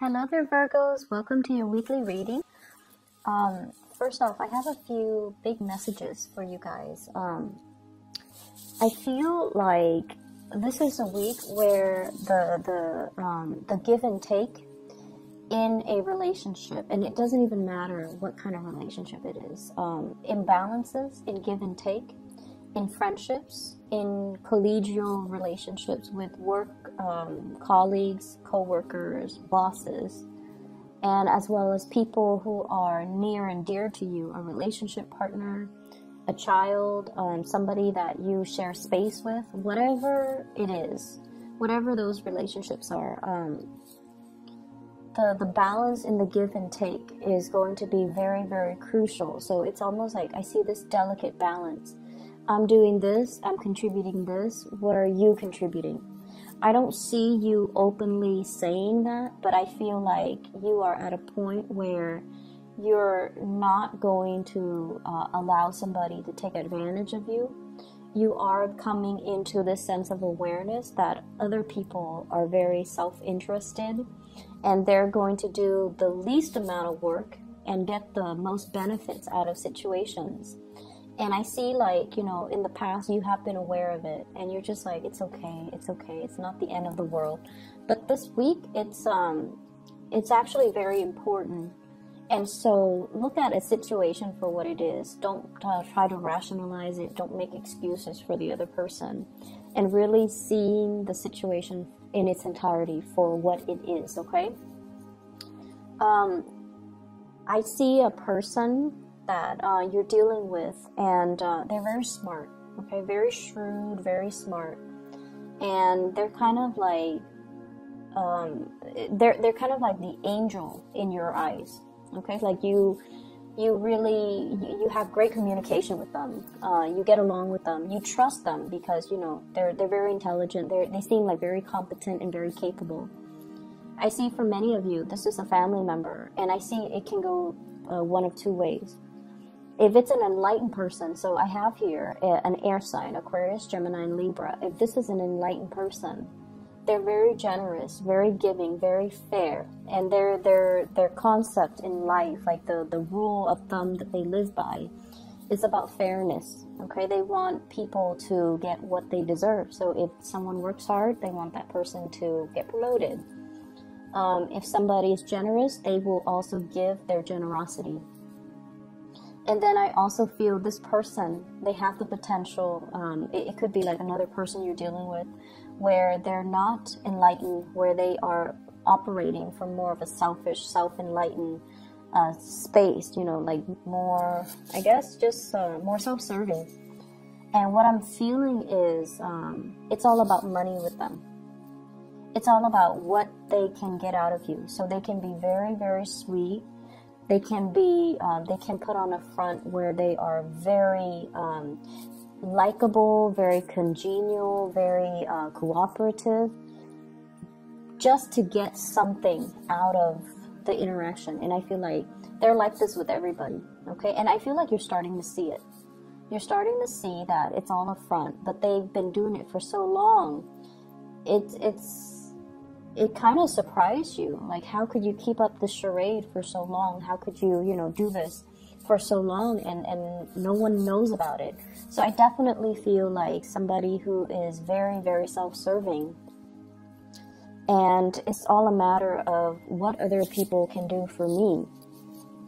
Hello there, Virgos. Welcome to your weekly reading. First off, I have a few big messages for you guys. I feel like this is a week where the give and take in a relationship, and it doesn't even matter what kind of relationship it is, imbalances in give and take, in friendships, in collegial relationships with work colleagues, co-workers, bosses, and as well as people who are near and dear to you, a relationship partner, a child, somebody that you share space with, whatever it is, whatever those relationships are, the balance in the give and take is going to be very, very crucial. So it's almost like I see this delicate balance. I'm doing this, I'm contributing this, what are you contributing? I don't see you openly saying that, but I feel like you are at a point where you're not going to allow somebody to take advantage of you. You are coming into this sense of awareness that other people are very self-interested and they're going to do the least amount of work and get the most benefits out of situations. And I see, like, you know, in the past you have been aware of it and you're just like, it's okay, it's not the end of the world. But this week it's actually very important. And so look at a situation for what it is. Don't try to rationalize it. Don't make excuses for the other person. And really seeing the situation in its entirety for what it is, okay? I see a person that you're dealing with, and they're very smart, okay? Very shrewd, very smart. And they're kind of like, they're kind of like the angel in your eyes. Okay, like you have great communication with them. You get along with them. You trust them because, you know, they're very intelligent. They seem like very competent and very capable. I see for many of you, this is a family member, and I see it can go one of two ways. If it's an enlightened person, so I have here an air sign, Aquarius, Gemini, and Libra. If this is an enlightened person, they're very generous, very giving, very fair, and their concept in life, like the rule of thumb that they live by, is about fairness. Okay, they want people to get what they deserve. So if someone works hard, they want that person to get promoted. If somebody is generous, they will also give their generosity. And then I also feel this person, they have the potential, it could be like another person you're dealing with, where they're not enlightened, where they are operating from more of a selfish, self-enlightened space, you know, like more, I guess, just more self-serving. And what I'm feeling is it's all about money with them. It's all about what they can get out of you. So they can be very, very sweet. They can be, they can put on a front where they are very likable, very congenial, very cooperative, just to get something out of the interaction. And I feel like they're like this with everybody, okay? And I feel like you're starting to see it. You're starting to see that it's all a front, but they've been doing it for so long. It kind of surprised you. Like, how could you keep up the charade for so long? How could you, you know, do this for so long and no one knows about it? So I definitely feel like somebody who is very, very self-serving. And it's all a matter of what other people can do for me.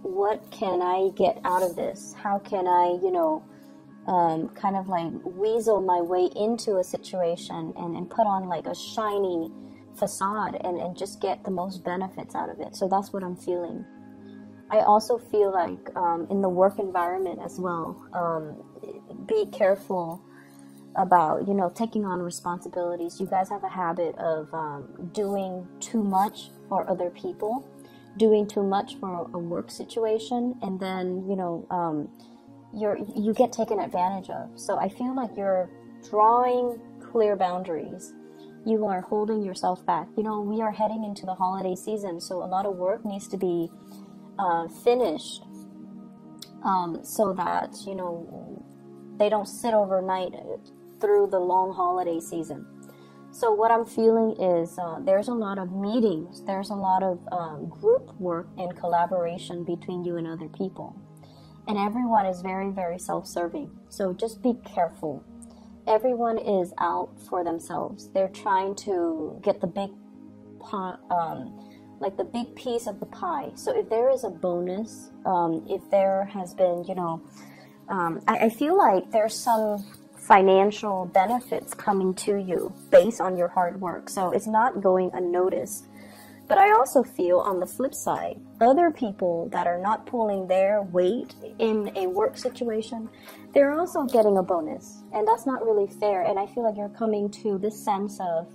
What can I get out of this? How can I, you know, kind of like weasel my way into a situation and put on like a shiny facade and just get the most benefits out of it. So that's what I'm feeling. I also feel like in the work environment as well, be careful about, you know, taking on responsibilities. You guys have a habit of doing too much for other people, doing too much for a work situation, and then, you know, you get taken advantage of. So I feel like you're drawing clear boundaries. You are holding yourself back. You know, we are heading into the holiday season, so a lot of work needs to be finished so that, you know, they don't sit overnight through the long holiday season. So what I'm feeling is there's a lot of meetings, there's a lot of group work and collaboration between you and other people. And everyone is very, very self-serving. So just be careful. Everyone is out for themselves. They're trying to get the big like the big piece of the pie. So if there is a bonus, if there has been, I feel like there's some financial benefits coming to you based on your hard work. So it's not going unnoticed. But I also feel on the flip side, other people that are not pulling their weight in a work situation, they're also getting a bonus. And that's not really fair. And I feel like you're coming to this sense of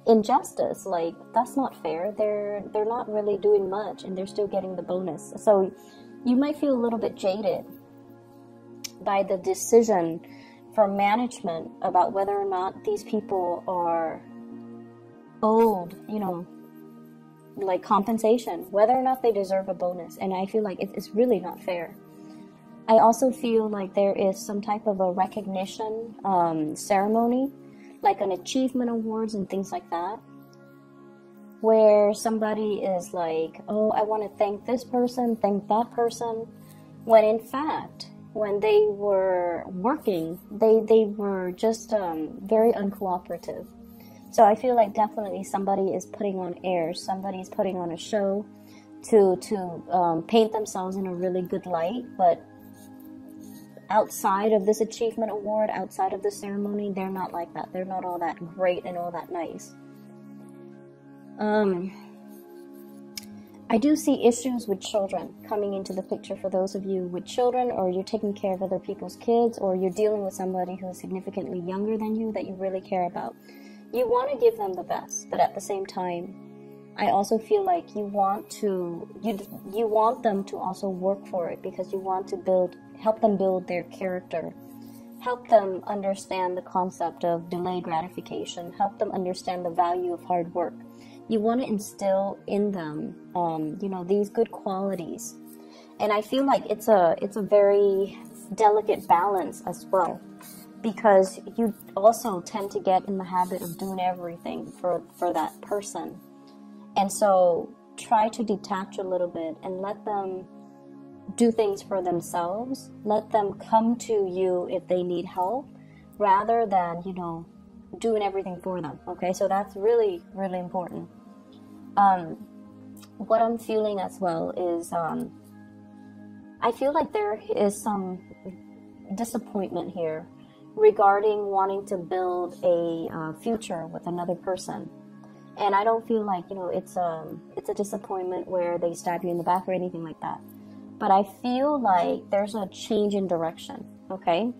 injustice. Like, that's not fair. They're not really doing much and they're still getting the bonus. So you might feel a little bit jaded by the decision from management about whether or not these people are owed, like compensation, whether or not they deserve a bonus. And I feel like it's really not fair. I also feel like there is some type of a recognition ceremony, like an achievement awards and things like that, where somebody is like, oh, I want to thank this person, thank that person, when in fact, when they were working, they were just very uncooperative. So I feel like definitely somebody is putting on airs, somebody is putting on a show to paint themselves in a really good light. But outside of this achievement award, outside of the ceremony, they're not like that. They're not all that great and all that nice. I do see issues with children coming into the picture for those of you with children, or you're taking care of other people's kids, or you're dealing with somebody who is significantly younger than you that you really care about. You want to give them the best, but at the same time, I also feel like you want them to also work for it, because you want to help them build their character, help them understand the concept of delayed gratification, help them understand the value of hard work. You want to instill in them, these good qualities. And I feel like it's a very delicate balance as well, because you also tend to get in the habit of doing everything for that person. And so try to detach a little bit and let them do things for themselves. Let them come to you if they need help, rather than, doing everything for them. Okay, so that's really, really important. What I'm feeling as well is I feel like there is some disappointment here regarding wanting to build a future with another person. And I don't feel like, it's a disappointment where they stab you in the back or anything like that. But I feel like there's a change in direction, okay?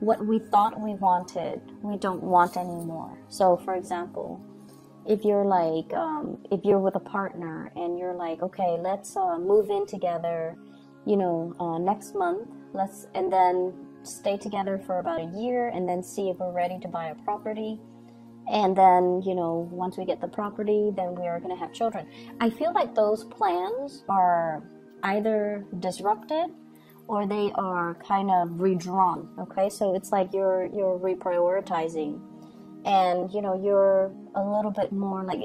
What we thought we wanted, we don't want anymore. So, for example, if you're like, if you're with a partner and you're like, okay, let's move in together, next month, and then stay together for about a year and then see if we're ready to buy a property. And then, once we get the property, then we are going to have children. I feel like those plans are either disrupted or they are kind of redrawn. Okay, so it's like you're reprioritizing, and you're a little bit more like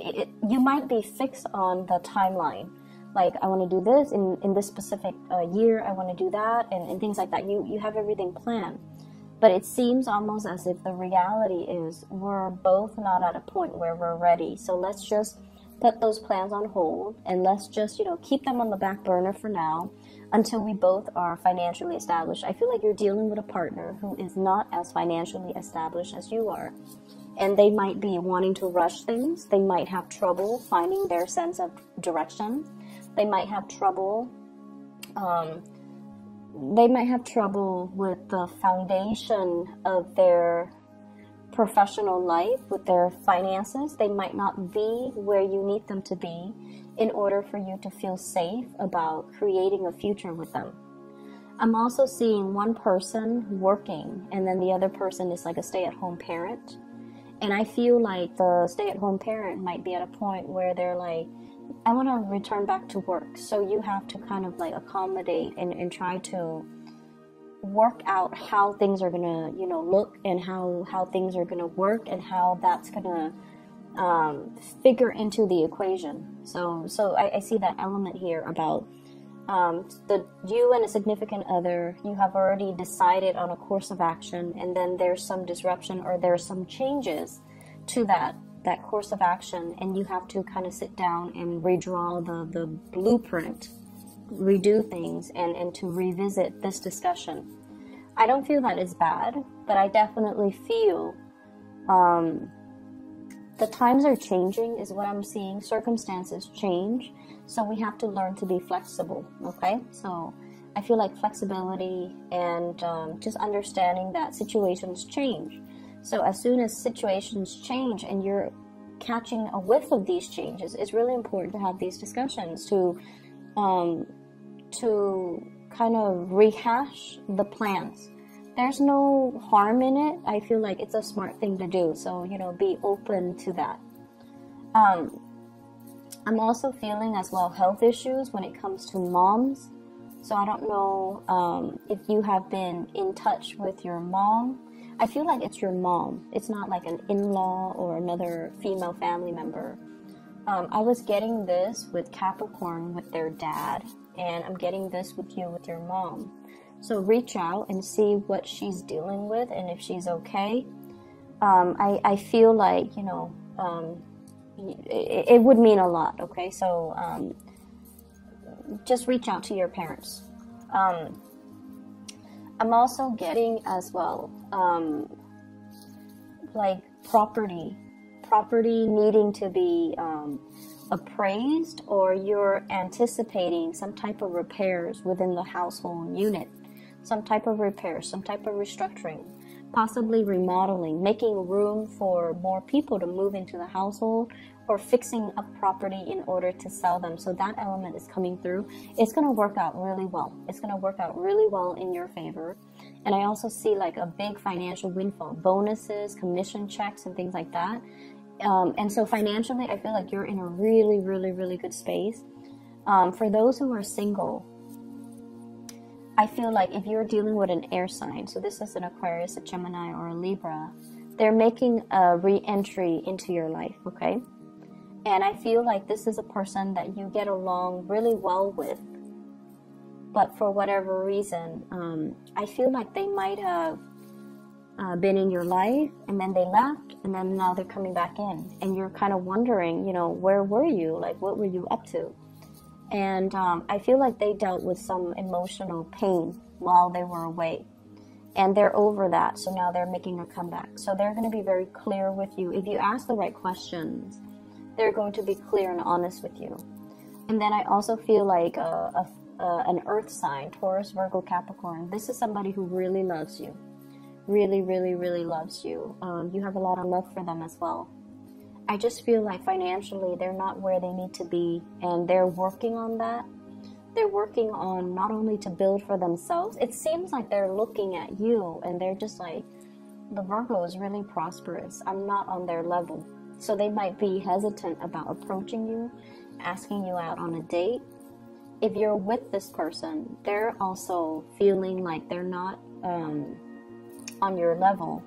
you might be fixed on the timeline. Like, I want to do this in this specific year, I want to do that, and things like that. You have everything planned. But it seems almost as if the reality is we're both not at a point where we're ready. So let's just put those plans on hold, and let's just, keep them on the back burner for now until we both are financially established. I feel like you're dealing with a partner who is not as financially established as you are. And they might be wanting to rush things. They might have trouble finding their sense of direction. They might have trouble with the foundation of their professional life, with their finances. They might not be where you need them to be in order for you to feel safe about creating a future with them. I'm also seeing one person working, and then the other person is like a stay-at-home parent. And I feel like the stay-at-home parent might be at a point where they're like, I want to return back to work. So you have to kind of like accommodate and try to work out how things are going to, look, and how things are going to work, and how that's going to figure into the equation. So I see that element here about you and a significant other, you have already decided on a course of action, and then there's some disruption or there's some changes to that course of action, and you have to kind of sit down and redraw the blueprint, redo things, and to revisit this discussion. I don't feel that is bad, but I definitely feel the times are changing is what I'm seeing. Circumstances change, so we have to learn to be flexible, okay? So I feel like flexibility and just understanding that situations change. So as soon as situations change and you're catching a whiff of these changes, it's really important to have these discussions to kind of rehash the plans. There's no harm in it. I feel like it's a smart thing to do. So, be open to that. I'm also feeling as well health issues when it comes to moms. So I don't know if you have been in touch with your mom. I feel like it's your mom. It's not like an in-law or another female family member. I was getting this with Capricorn with their dad, and I'm getting this with you with your mom. So reach out and see what she's dealing with and if she's okay. I feel like, it would mean a lot, okay? So just reach out to your parents. I'm also getting as well, like property needing to be appraised, or you're anticipating some type of repairs within the household unit. Some type of repair, some type of restructuring, possibly remodeling, making room for more people to move into the household, or fixing up property in order to sell them. So that element is coming through. It's going to work out really well. It's going to work out really well in your favor. And I also see like a big financial windfall, bonuses, commission checks, and things like that. And so financially, I feel like you're in a really, really, really good space. For those who are single, I feel like if you're dealing with an air sign, so this is an Aquarius, a Gemini, or a Libra, they're making a re-entry into your life, okay? And I feel like this is a person that you get along really well with, but for whatever reason, I feel like they might have been in your life, and then they left, and then now they're coming back in, and you're kind of wondering, where were you? Like, what were you up to? And I feel like they dealt with some emotional pain while they were away. And they're over that, so now they're making a comeback. So they're going to be very clear with you. If you ask the right questions, they're going to be clear and honest with you. And then I also feel like an earth sign, Taurus, Virgo, Capricorn. This is somebody who really loves you. Really, really, really loves you. You have a lot of love for them as well. I just feel like financially they're not where they need to be, and they're working on that. They're working on not only to build for themselves. It seems like they're looking at you and they're just like, the Virgo is really prosperous. I'm not on their level. So they might be hesitant about approaching you, asking you out on a date. If you're with this person, they're also feeling like they're not on your level.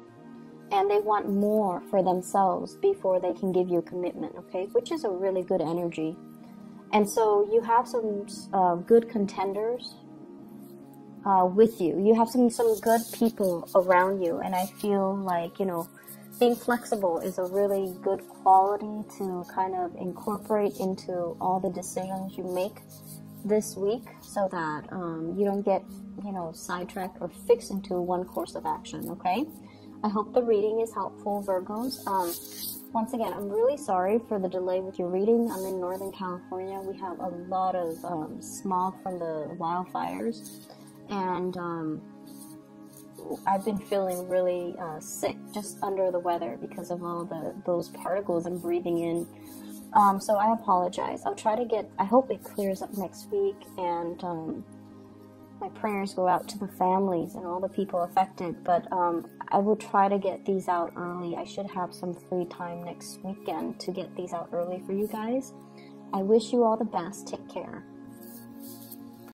And they want more for themselves before they can give you a commitment, okay? Which is a really good energy. And so you have some good contenders with you. You have some good people around you. And I feel like, being flexible is a really good quality to kind of incorporate into all the decisions you make this week, so that you don't get, sidetracked or fixed into one course of action, okay? I hope the reading is helpful, Virgos. Once again, I'm really sorry for the delay with your reading. I'm in Northern California. We have a lot of smog from the wildfires. And I've been feeling really sick, just under the weather, because of all those particles I'm breathing in. So I apologize. I hope it clears up next week. And my prayers go out to the families and all the people affected, but I will try to get these out early. I should have some free time next weekend to get these out early for you guys. I wish you all the best. Take care.